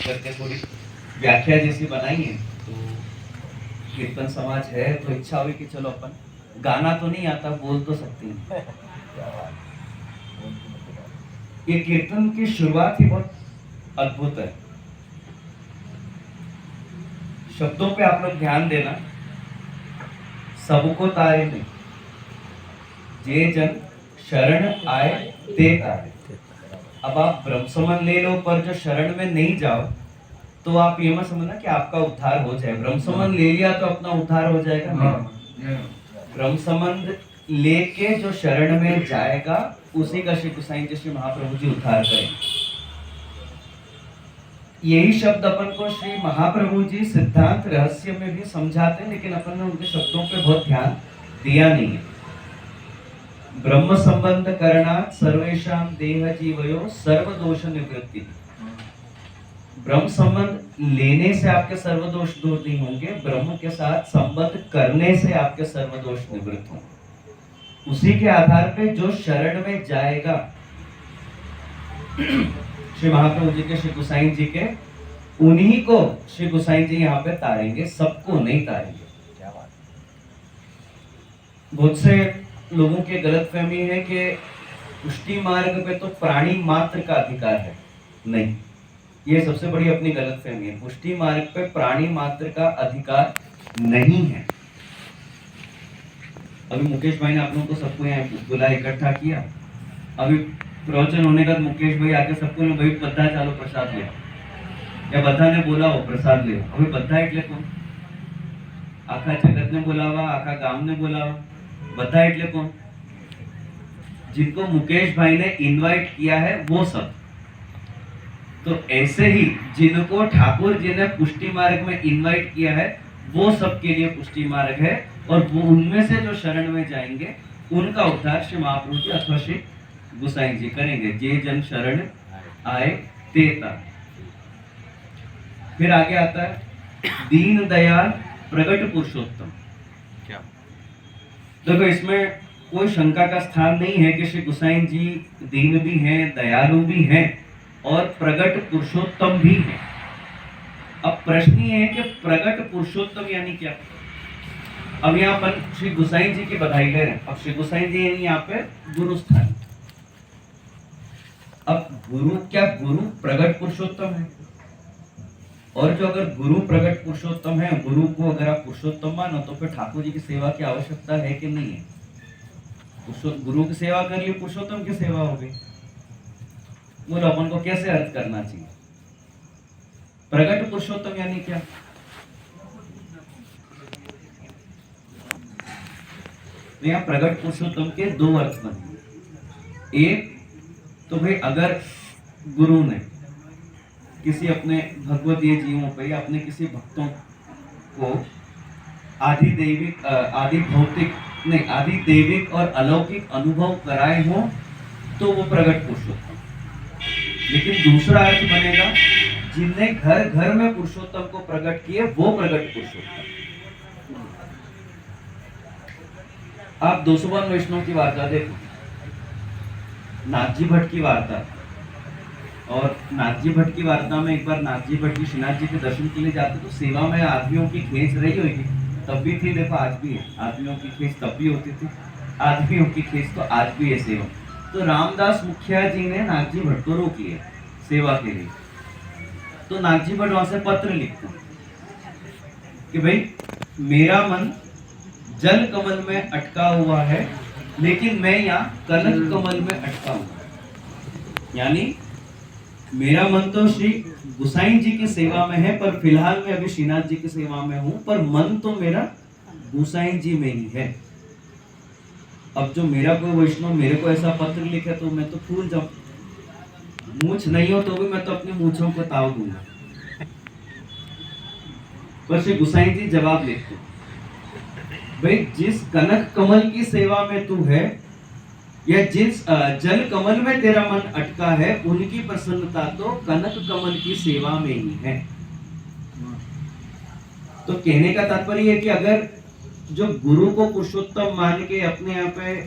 करके थोड़ी व्याख्या जैसी बनाई है। तो कीर्तन समाज है तो इच्छा हुई कि चलो अपन, गाना तो नहीं आता, बोल तो सकते हैं। ये कीर्तन की शुरुआत ही बहुत अद्भुत है। शब्दों पे आप लोग ध्यान देना, सबको तारे नहीं, जे जन शरण आए ते तारे। अब आप ब्रह्म संबंध ले लो, पर जो शरण में नहीं जाओ तो आप ये मत समझना कि आपका उद्धार हो जाए। ब्रह्म संबंध ले लिया तो अपना उद्धार हो जाएगा, नहीं। ब्रह्म संबंध लेके जो शरण में जाएगा उसी का श्री गोसाई जी श्री महाप्रभु जी उद्धार करेंगे। यही शब्द अपन को श्री महाप्रभु जी सिद्धांत रहस्य में भी समझाते हैं, लेकिन अपन ने उनके शब्दों पे बहुत ध्यान दिया नहीं है। ब्रह्म संबंध करणात् सर्वेषां देह जीवयो सर्व दोष निवृत्ति। ब्रह्म संबंध लेने से आपके सर्व दोष दूर नहीं होंगे, ब्रह्म के साथ संबंध करने से आपके सर्व दोष निवृत्त होंगे। उसी के आधार पे जो शरण में जाएगा, श्री महाप्रभु जी के, श्री गोसाई जी के, उन्हीं को श्री गोसाई जी यहाँ पे तारेंगे, सबको नहीं तारेंगे। क्या बात। बहुत से लोगों के गलतफहमी है कि पुष्टि मार्ग पे तो प्राणी मात्र का अधिकार है। नहीं, ये सबसे बड़ी अपनी गलतफहमी है। पुष्टि मार्ग पे प्राणी मात्र का अधिकार नहीं है। अभी मुकेश भाई ने आप लोगों को सबको यहाँ बुला इकट्ठा किया। अभी प्रवचन होने का मुकेश भाई आके सबको ने भाई बद्धा चालो प्रसाद ले, या बद्धा ने बोला हो प्रसाद ले। अभी बद्धा એટલે કોણ? आखा जगत ने बोलावा, आखा गांव ने बोलावा। बद्धा એટલે કોણ? जिनको मुकेश भाई ने इनवाइट किया है वो सब। तो ऐसे ही जिनको ठाकुर जी ने पुष्टि मार्ग में इनवाइट किया है वो सबके लिए पुष्टि मार्ग है, और वो उनमें से जो शरण में जाएंगे उनका उद्धार श्री महाप्रभु जी अथवा श्री गोसाई जी करेंगे। जे जन शरण आए ते तारे। फिर आगे आता है दीन दयाल प्रगट पुरुषोत्तम। क्या देखो, इसमें कोई शंका का स्थान नहीं है कि श्री गोसाई जी दीन भी हैं, दयालु भी हैं और प्रगट पुरुषोत्तम भी है। अब प्रश्न ये है कि प्रगट पुरुषोत्तम यानी क्या। अब यहाँ पर श्री गोसाई जी की बधाई ले रहे हैं। अब श्री गोसाई जी यहाँ पे गुरु स्थान। अब गुरु क्या, गुरु प्रगट पुरुषोत्तम है, और जो अगर गुरु प्रगट पुरुषोत्तम है, गुरु को अगर आप पुरुषोत्तम मानो तो फिर ठाकुर जी की सेवा की आवश्यकता है कि नहीं है। गुरु की सेवा कर ली, पुरुषोत्तम की सेवा हो गई। बोलो अपन को कैसे अर्थ करना चाहिए? प्रगट पुरुषोत्तम यानी क्या? तो यहाँ प्रगट पुरुषोत्तम के दो अर्थ बने। एक तो भाई अगर गुरु ने किसी अपने भगवतीय जीवों पे या अपने किसी भक्तों को आदि दैविक आदि भौतिक नहीं आदि दैविक और अलौकिक अनुभव कराए हो तो वो प्रगट पुरुषोत्तम। लेकिन दूसरा अर्थ बनेगा जिनने घर घर में पुरुषोत्तम को प्रकट किए वो प्रगट पुरुषोत्तम। आप 252 वैष्णव की वार्ता देखो, नाथजी भट्ट की वार्ता। और नाथजी भट्ट की वार्ता में एक बार नाथजी भट्ट जी श्रीनाथ जी के दर्शन के लिए जाते तो सेवा में आदमियों की खेच रही होगी, तब भी थी, देखो आज भी है। आदमियों की खेच तब भी होती थी, आदमियों की खेच तो आज भी है सेवा। तो रामदास मुखिया जी ने नाथजी भट्ट को रोक लिया सेवा के लिए। तो नाथजी भट्ट वहां से पत्र लिखते हैं कि भाई मेरा मन जल कमल में अटका हुआ है, लेकिन मैं यहाँ कनक कमल में अटका हुआ। यानी मेरा मन तो श्री गोसाई जी की सेवा में है, पर फिलहाल मैं अभी श्रीनाथ जी की सेवा में हूं, पर मन तो मेरा गोसाई जी में ही है। अब जो मेरा कोई वैष्णव मेरे को ऐसा पत्र लिखे तो मैं तो फूल जाऊं। मूछ नहीं हो तो भी मैं तो अपनी मूछों को ताव दूंगा। पर श्री गोसाई जी जवाब लिखते, भाई जिस कनक कमल की सेवा में तू है या जिस जल कमल में तेरा मन अटका है, उनकी प्रसन्नता तो कनक कमल की सेवा में ही है। तो कहने का तात्पर्य है कि अगर जो गुरु को पुरुषोत्तम मान के अपने यहाँ पे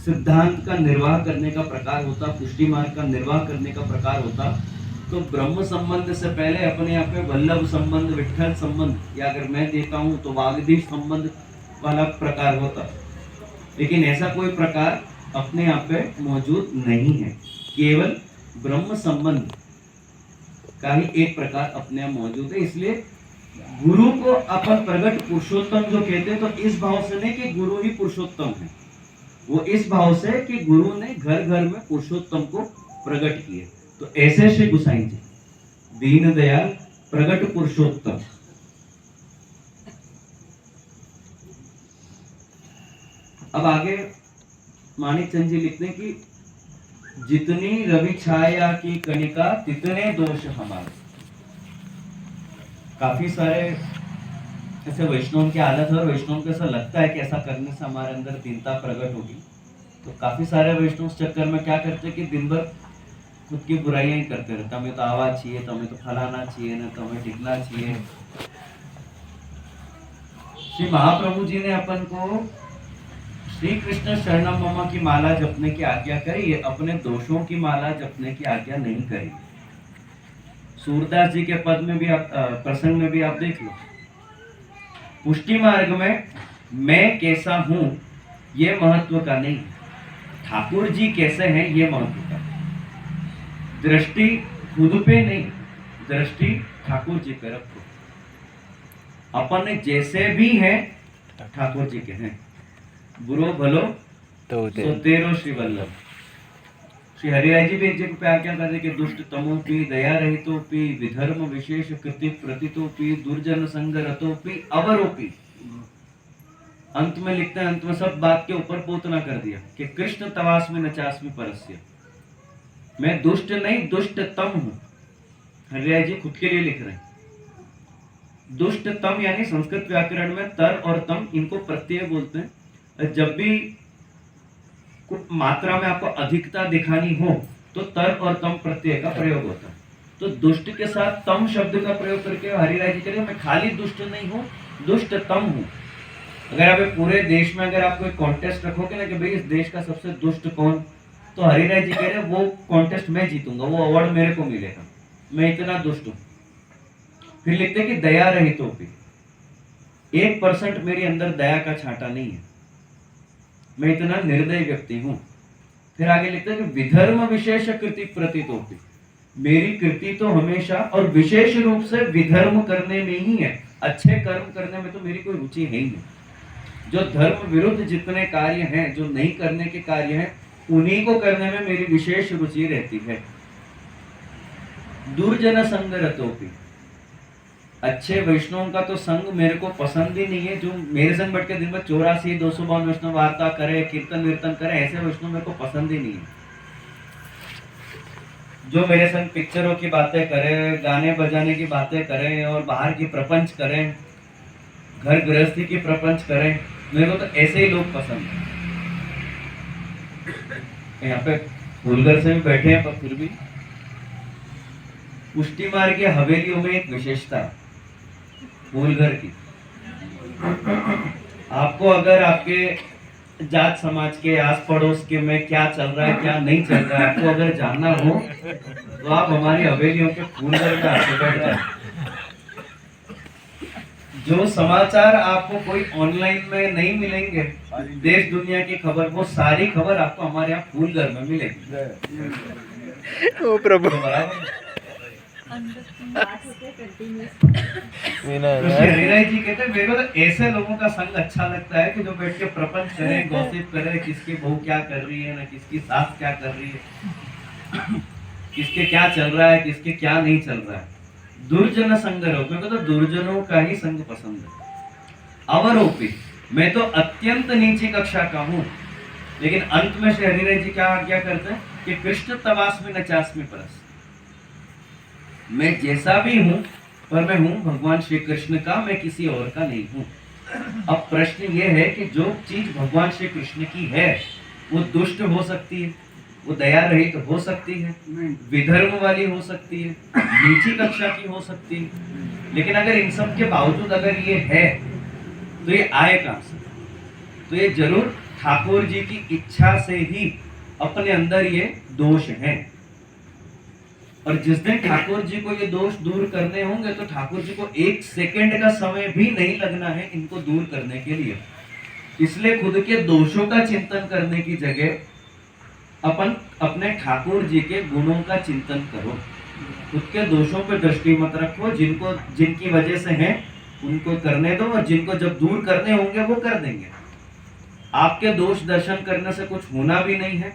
सिद्धांत का निर्वाह करने का प्रकार होता, पुष्टि मार्ग का निर्वाह करने का प्रकार होता, तो ब्रह्म संबंध से पहले अपने आप में वल्लभ संबंध, विठ्ठल संबंध, या अगर मैं देता हूं तो वागदीश संबंध वाला प्रकार होता, लेकिन ऐसा कोई प्रकार अपने आप पे मौजूद नहीं है। केवल ब्रह्म संबंध का ही एक प्रकार अपने आप मौजूद है। इसलिए गुरु को अपन प्रगट पुरुषोत्तम जो कहते हैं, तो इस भाव से नहीं कि गुरु ही पुरुषोत्तम है, वो इस भाव से कि गुरु ने घर घर में पुरुषोत्तम को प्रकट किए। तो ऐसे श्री गुसाई जी दीन दयाल प्रगट पुरुषोत्तम। अब आगे माणिक चंद जी लिखते हैं कि जितनी रवि छाया की कणिका तितने दोष हमारे। काफी सारे ऐसे वैष्णव की आदत है और वैष्णव को ऐसा लगता है कि ऐसा करने से हमारे अंदर दीनता प्रकट होगी। तो काफी सारे वैष्णव इस चक्कर में क्या करते हैं कि दिन भर खुद की बुराइयां ही करते रहते, हमें तो आवाज चाहिए, तो हमें तो फलाना चाहिए, ना तो हमें टिकना चाहिए। श्री महाप्रभु जी ने अपन को श्री कृष्ण शरणम मम की माला जपने की आज्ञा करी है, अपने दोषों की माला जपने की आज्ञा नहीं करी। सूरदास जी के पद में भी आप प्रसंग में भी आप देख लो, पुष्टि मार्ग में मैं कैसा हूं ये महत्व का नहीं, ठाकुर जी कैसे हैं ये महत्व का। दृष्टि खुद पे नहीं, दृष्टि ठाकुर जी पे रखो। अपन जैसे भी हैं ठाकुर जी के हैं। बुरो भलो तो तेरो श्री वल्लभ। श्री हरिराय जी भी एक जगह पे आज्ञा कर रहे कि दुष्ट तमोपि दया रहितोपि विधर्म विशेष कृति प्रतितोपि दुर्जन संग रतोपि अवरोपि। अंत में लिखते हैं, अंत में सब बात के ऊपर पोतना कर दिया कि कृष्ण तवास्मि नचास्मि परस्य। मैं दुष्ट नहीं दुष्टतम हूं। हरिराय जी खुद के लिए लिख रहे हैं। दुष्टतम यानी संस्कृत व्याकरण में तर और तम इनको प्रत्यय बोलते हैं। जब भी कुछ मात्रा में आपको अधिकता दिखानी हो तो तर और तम प्रत्यय का प्रयोग होता है। तो दुष्ट के साथ तम शब्द का प्रयोग करके हरिराय जी कह रहे हैं मैं खाली दुष्ट नहीं हूं, दुष्टतम हूं। अगर आप पूरे देश में अगर आप कोई कॉन्टेस्ट रखोगे ना कि भाई इस देश का सबसे दुष्ट कौन, तो हरिराय जी कह रहे हैं वो कॉन्टेस्ट मैं जीतूंगा, वो अवार्ड मेरे को मिलेगा, मैं इतना दुष्ट हूं। फिर लिखते हैं कि दया रहित हो भी 1% मेरे अंदर दया का छांटा नहीं है, मैं इतना निर्दय व्यक्ति हूं। फिर आगे लिखते हैं कि विधर्म विशेष कृति प्रतितोपि, मेरी कृति तो हमेशा और विशेष रूप से विधर्म करने में ही है, अच्छे कर्म करने में तो मेरी कोई रुचि है ही नहीं। जो धर्म विरुद्ध जितने कार्य हैं, जो नहीं करने के कार्य हैं, उन्हीं को करने में मेरी विशेष रुचि रहती है। दुर्जन संग रतोपि, अच्छे वैष्णव का तो संग मेरे को पसंद ही नहीं है। जो मेरे संग बैठ के दिन भर 84 252 वैष्णव वार्ता करे, कीर्तन वीर्तन करे, ऐसे वैष्णव मेरे को पसंद ही नहीं है। जो मेरे संग पिक्चरों की बातें करे, गाने बजाने की बातें करे और बाहर की प्रपंच करे, घर गृहस्थी की प्रपंच करे, मेरे को तो ऐसे ही लोग पसंद है। यहाँ पे फूलगर से भी बैठे हैं, पर फिर भी पुष्टि मार्ग की हवेलियों में एक विशेषता है फूलघर की। आपको अगर आपके जात समाज के आस पड़ोस के में क्या चल रहा है क्या नहीं चल रहा है आपको अगर जानना हो तो आप हमारी हवेलियों के फूलघर में आके बैठ जाए। जो समाचार आपको कोई ऑनलाइन में नहीं मिलेंगे, देश दुनिया की खबर, वो सारी खबर आपको हमारे यहाँ फूलघर में मिलेगी। ओ प्रभु, हरिराय जी कहते हैं मेरे को तो ऐसे लोगों का संग अच्छा लगता है कि जो बैठ के प्रपंच करे, गॉसिप करे, किसकी बहू क्या कर रही है, ना किसकी सास क्या कर रही है, किसके क्या चल रहा है, किसके क्या नहीं चल रहा है। दुर्जन संग रहो, मेरे को तो दुर्जनों का ही संग पसंद है। अवरोपी, मैं तो अत्यंत नीची कक्षा का हूँ। लेकिन अंत में श्री हरिराय जी क्या आज्ञा करते हैं कि कृष्ण तवास्मि नचास्मि परस्य, मैं जैसा भी हूं पर मैं हूं भगवान श्री कृष्ण का, मैं किसी और का नहीं हूं। अब प्रश्न ये है कि जो चीज भगवान श्री कृष्ण की है वो दुष्ट हो सकती है, वो दया रहित हो सकती है, विधर्म वाली हो सकती है, नीची कक्षा की हो सकती है। लेकिन अगर इन सब के बावजूद अगर ये है तो ये आए कहां से? तो ये जरूर ठाकुर जी की इच्छा से ही अपने अंदर ये दोष है। और जिस दिन ठाकुर जी को ये दोष दूर करने होंगे तो ठाकुर जी को 1 सेकंड का समय भी नहीं लगना है इनको दूर करने के लिए। इसलिए खुद के दोषों का चिंतन करने की जगह अपन अपने ठाकुर जी के गुणों का चिंतन करो। खुद के दोषों पे दृष्टि मत रखो, जिनकी वजह से है उनको करने दो, और जिनको जब दूर करने होंगे वो कर देंगे। आपके दोष दर्शन करने से कुछ होना भी नहीं है,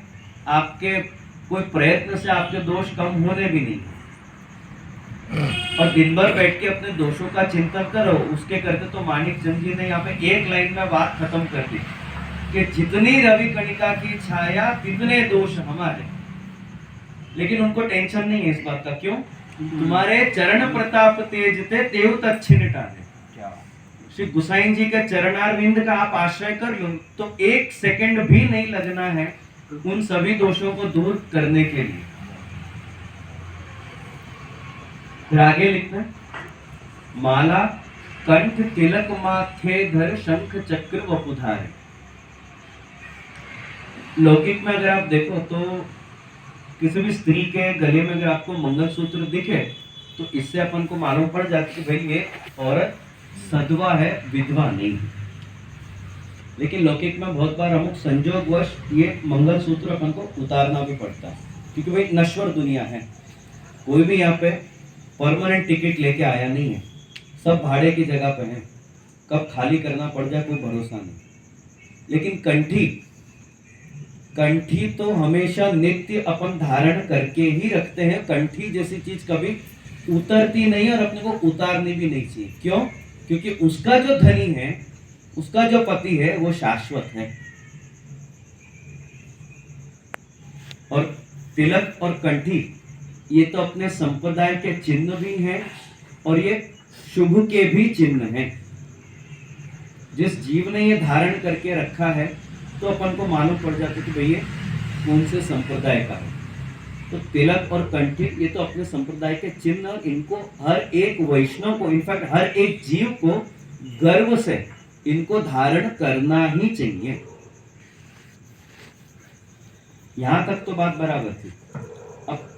आपके कोई प्रयत्न से आपके दोष कम होने भी नहीं। और दिन भर बैठ के अपने दोषों का चिंतन करो। उसके करते तो माणिक चंद जी ने यहाँ पे एक लाइन में बात खत्म कर दी कि जितनी रवि कणिका की छाया तितने दोष हमारे। लेकिन उनको टेंशन नहीं है इस बात का। क्यों? तुम्हारे चरण प्रताप तेज थे देव तच्छिन टाले। श्री गुसाई जी के चरणारविंद का आप आश्रय कर लो तो 1 सेकंड भी नहीं लगना है उन सभी दोषों को दूर करने के लिए। फिर आगे लिखना है, माला कंठ तिलक माथे धर शंख चक्र वपुधारे। लौकिक में अगर आप देखो तो किसी भी स्त्री के गले में अगर आपको मंगलसूत्र दिखे तो इससे अपन को मालूम पड़ जाता है कि भाई ये औरत सधवा है, विधवा नहीं। लेकिन लौकिक में बहुत बार अमुक संजोगवश ये मंगलसूत्र अपन को उतारना भी पड़ता है, क्योंकि भाई नश्वर दुनिया है। कोई भी यहाँ पे परमानेंट टिकट लेके आया नहीं है, सब भाड़े की जगह पे है। कब खाली करना पड़ जाए कोई भरोसा नहीं। लेकिन कंठी तो हमेशा नित्य अपन धारण करके ही रखते हैं। कंठी जैसी चीज कभी उतरती नहीं और अपने को उतारनी भी नहीं चाहिए। क्यों? क्योंकि उसका जो धनी है, उसका जो पति है वो शाश्वत है। और तिलक और कंठी ये तो अपने संप्रदाय के चिन्ह भी हैं और ये शुभ के भी चिन्ह हैं। जिस जीव ने ये धारण करके रखा है तो अपन को मालूम पड़ जाता है कि भाई ये कौन से संप्रदाय का है। तो तिलक और कंठी ये तो अपने संप्रदाय के चिन्ह, और इनको हर एक वैष्णव को, इनफैक्ट हर एक जीव को गर्व से इनको धारण करना ही चाहिए। यहां तक तो बात बराबर थी। अब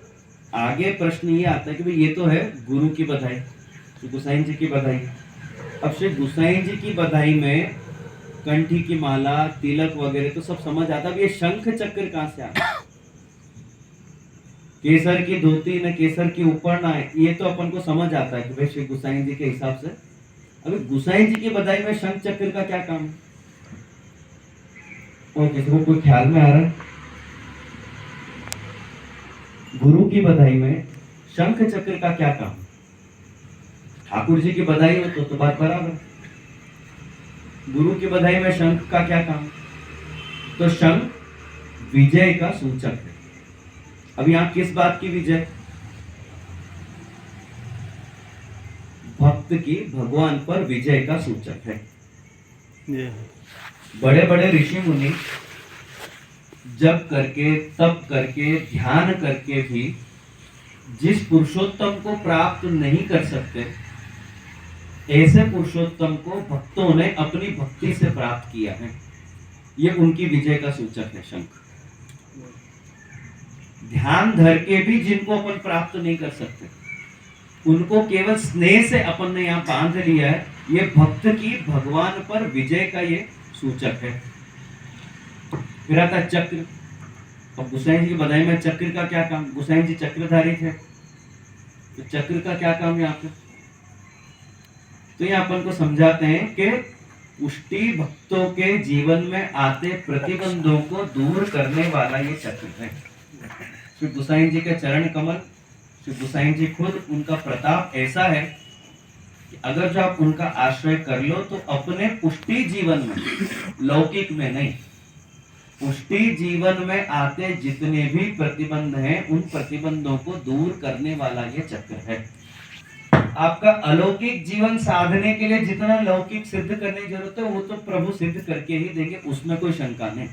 आगे प्रश्न ये आता है कि भाई ये तो है गुरु की बधाई, श्री गुसाई जी की बधाई। अब श्री गुसाई जी की बधाई में कंठी की माला, तिलक वगैरह तो सब समझ आता है। ये शंख चक्र कहां से आता? केसर की धोती न केसर की ऊपर ना है, ये तो अपन को समझ आता है कि भाई श्री गुसाई जी के हिसाब से। अभी गुसाई जी की बधाई में शंख चक्र का क्या काम है? और किसी को कोई ख्याल में आ रहा है? गुरु की बधाई में शंख चक्र का क्या काम? ठाकुर जी की बधाई हो तो बात बराबर। गुरु की बधाई में शंख का क्या काम? तो शंख विजय का सूचक है। अब यहां किस बात की विजय? भक्त की भगवान पर विजय का सूचक है। बड़े बड़े ऋषि मुनि जप करके, तप करके, ध्यान करके भी जिस पुरुषोत्तम को प्राप्त नहीं कर सकते, ऐसे पुरुषोत्तम को भक्तों ने अपनी भक्ति से प्राप्त किया है। ये उनकी विजय का सूचक है शंख। ध्यान धर के भी जिनको अपन प्राप्त नहीं कर सकते, उनको केवल स्नेह से अपन ने यहाँ बांध लिया है। ये भक्त की भगवान पर विजय का ये सूचक है। फिर आता चक्र। अब गुसाई जी की बधाई में चक्र का क्या काम? गुसाई जी चक्रधारी थे, तो चक्र का क्या काम यहाँ पे? तो ये अपन को समझाते हैं कि पुष्टि भक्तों के जीवन में आते प्रतिबंधों को दूर करने वाला ये चक्र है। श्री गुसाई जी के चरण कमल, श्री गुसाई जी खुद, उनका प्रताप ऐसा है कि अगर जो आप उनका आश्रय कर लो तो अपने पुष्टि जीवन में, लौकिक में नहीं, पुष्टि जीवन में आते जितने भी प्रतिबंध हैं उन प्रतिबंधों को दूर करने वाला ये चक्र है। आपका अलौकिक जीवन साधने के लिए जितना लौकिक सिद्ध करने की जरूरत है वो तो प्रभु सिद्ध करके ही देंगे, उसमें कोई शंका नहीं।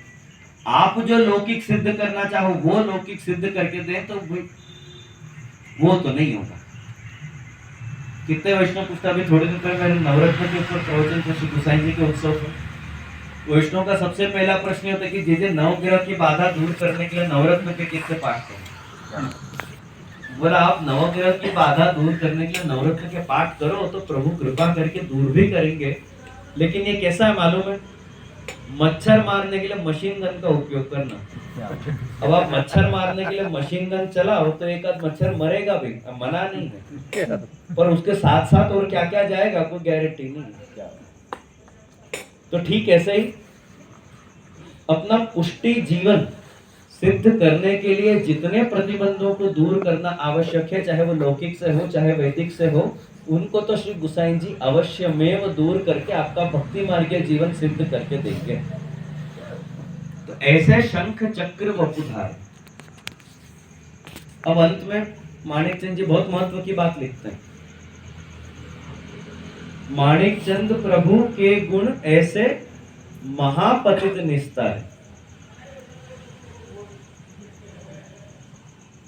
आप जो लौकिक सिद्ध करना चाहो वो लौकिक सिद्ध करके दें तो वो तो नहीं होगा। कितने वैष्णव पूछता, अभी थोड़े दिन पहले मैंने नवरत्न के ऊपर प्रवचन था श्री गुसाई जी के उत्सव पर। वैष्णव का सबसे पहला प्रश्न होता है कि जैसे नवग्रह की बाधा दूर करने के लिए नवरत्न के किससे पाठ करें। बोला आप नवग्रह की बाधा दूर करने के लिए नवरत्न के पाठ करो तो प्रभु कृपा करके दूर भी करेंगे। लेकिन ये कैसा है मालूम है, मच्छर मारने के लिए मशीन गन का उपयोग करना। अब आप मच्छर मारने के लिए मशीन गन चलाओ तो एक आध मच्छर मरेगा भी, अब मना नहीं है, पर उसके साथ साथ और क्या क्या जाएगा कोई गारंटी नहीं है। तो ठीक ऐसे ही अपना पुष्टि जीवन सिद्ध करने के लिए जितने प्रतिबंधों को दूर करना आवश्यक है, चाहे वो लौकिक से हो चाहे वैदिक से हो, उनको तो श्री गुसाई जी अवश्यमेव दूर करके आपका भक्ति मार्गीय जीवन सिद्ध करके देंगे। तो ऐसे शंख चक्र वपुधार। अब अंत में माणिक चंद जी बहुत महत्व की बात लिखते हैं। माणिक चंद प्रभु के गुण ऐसे महापतित निस्तार।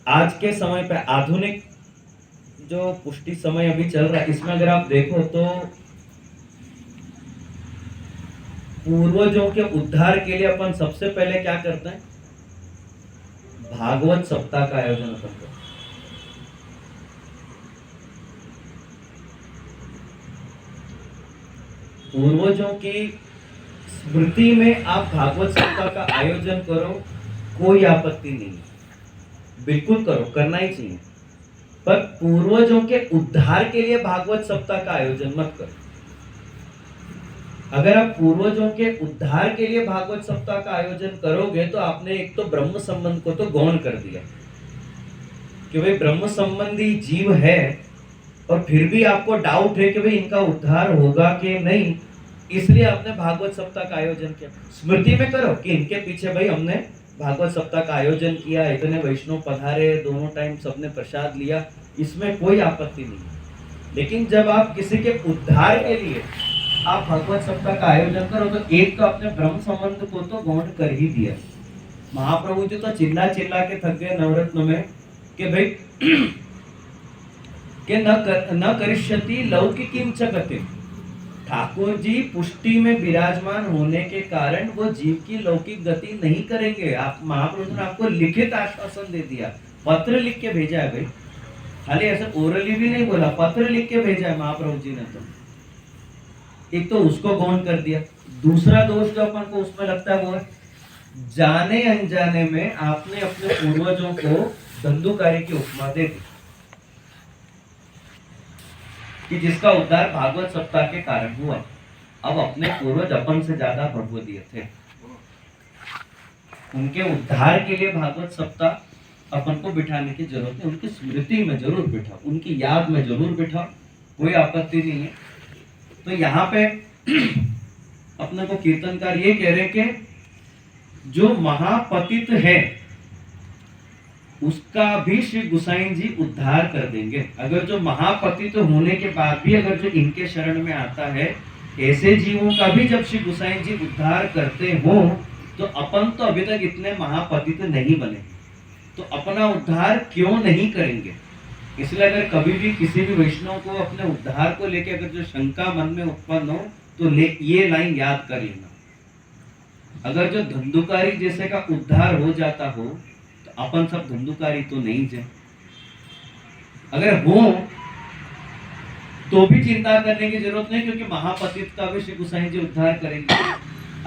आज के समय पे आधुनिक जो पुष्टि समय अभी चल रहा है, इसमें अगर आप देखो तो पूर्वजों के उद्धार के लिए अपन सबसे पहले क्या करते हैं, भागवत सप्ताह का आयोजन अपन करते हैं। पूर्वजों की स्मृति में आप भागवत सप्ताह का आयोजन करो, कोई आपत्ति नहीं, बिल्कुल करो, करना ही चाहिए। पर पूर्वजों के उद्धार के लिए भागवत सप्ताह का आयोजन मत करो। अगर आप पूर्वजों के उद्धार के लिए भागवत सप्ताह का आयोजन करोगे तो आपने एक तो ब्रह्म संबंध को तो गौण कर दिया कि भाई ब्रह्म संबंधी जीव है और फिर भी आपको डाउट है कि भाई इनका उद्धार होगा कि नहीं, इसलिए आपने भागवत सप्ताह का आयोजन किया। स्मृति में करो कि इनके पीछे भाई हमने भागवत सप्ताह का आयोजन किया, इतने वैष्णव पधारे, दोनों टाइम सबने प्रसाद लिया, इसमें कोई आपत्ति नहीं। लेकिन जब आप किसी के उद्धार के लिए आप भागवत सप्ताह का आयोजन करो तो एक तो अपने ब्रह्म संबंध को तो गौण कर ही दिया। महाप्रभु जी तो चिल्ला चिल्ला के थक गए नवरत्न में कि भाई कि न करिष्यति लौकिकीं च गतिम्। ठाकुर जी पुष्टि में विराजमान होने के कारण वो जीव की लौकिक गति नहीं करेंगे। आप महाप्रभु ने आपको लिखित आश्वासन दे दिया, पत्र लिख के भेजा है भाई, खाली ऐसे ओरली भी नहीं बोला, पत्र लिख के भेजा है महाप्रभु जी ने। तो एक तो उसको गौण कर दिया। दूसरा दोष जो अपन को उसमें लगता है वो है जाने अनजाने में आपने अपने पूर्वजों को धंधुकारी की उपमा दे दी कि जिसका उद्धार भागवत सप्ताह के कारण हुआ। अब अपने पूर्वज अपन से ज्यादा भगवदीय थे, उनके उद्धार के लिए भागवत सप्ताह अपन को बिठाने की जरूरत है। उनकी स्मृति में जरूर बिठाओ, उनकी याद में जरूर बिठाओ, कोई आपत्ति नहीं है। तो यहाँ पे अपने को कीर्तनकार ये कह रहे कि जो महापतित है उसका भी श्री गुसाई जी उद्धार कर देंगे। अगर जो महापतित होने के बाद भी अगर जो इनके शरण में आता है, ऐसे जीवों का भी जब श्री गुसाई जी उद्धार करते हो तो अपन तो अभी तक इतने महापतित नहीं बने, तो अपना उद्धार क्यों नहीं करेंगे। इसलिए अगर कभी भी किसी भी वैष्णव को अपने उद्धार को लेकर अगर जो शंका मन में उत्पन्न हो तो ये लाइन याद कर लेना। अगर जो धंधुकारी जैसे का उद्धार हो जाता हो तो अपन सब धंधुकारी तो नहीं थे। अगर हो तो भी चिंता करने की जरूरत नहीं, क्योंकि महापतित का भी श्री गुसाई जी उद्धार करेंगे।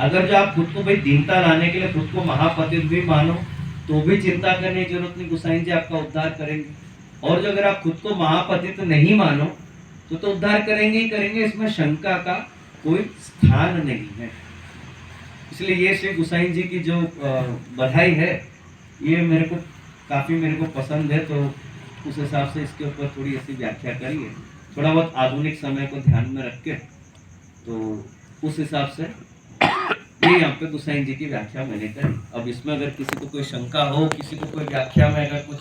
अगर जो आप खुद को भाई दीनता लाने के लिए खुद को महापतित भी मानो तो भी चिंता करने की जरूरत नहीं, गुसाई जी आपका उद्धार करेंगे। और जो अगर आप खुद को महापतित नहीं मानो तो उद्धार करेंगे ही करेंगे, इसमें शंका का कोई स्थान नहीं है। इसलिए ये श्री गुसाई जी की जो बधाई है ये मेरे को पसंद है, तो उस हिसाब से इसके ऊपर थोड़ी ऐसी व्याख्या करिए, थोड़ा बहुत आधुनिक समय को ध्यान में रख के, तो उस हिसाब से ये यहाँ पे गुसाई जी की व्याख्या मैंने करी। अब इसमें अगर किसी को कोई शंका हो, किसी को कोई व्याख्या में अगर कुछ